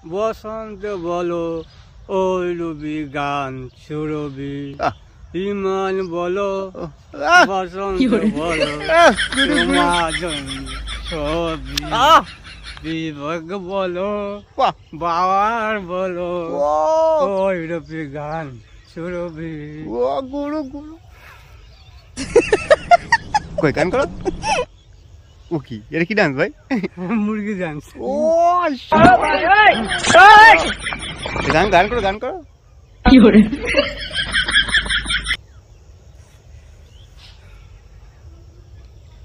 বসন্ত বলো ওই রবি গান সুরবি ইমান বলো বসন্ত বলো তোমার ছবি বিভাগ বলো বাবার বলো ওই রবি গান সুরবি গুরু গুরু কই গান করো ও কি এটা কি ডান্স ভাই মুরগি ডান্স ও গান গান করো গান করো কি করে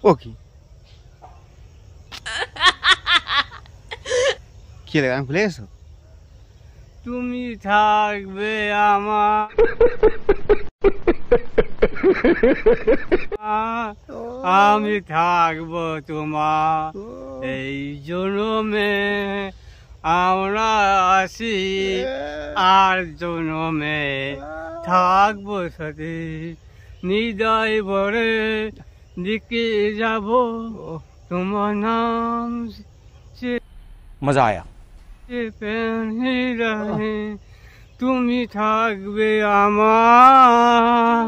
ও কি কি গান ভুলে গেছো তুমি থাকবে আমার আমি থাকবো তোমার এই জন্মে আমরা আসি আর জন্মে থাকবো সাথে হৃদয় ভরে দিকে যাব তোমার নাম मजा आया তুমি থাকবে আমার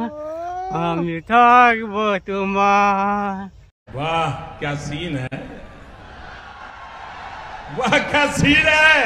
আমি থাকবো তোমার वाह क्या सीन है वाह क्या सीन है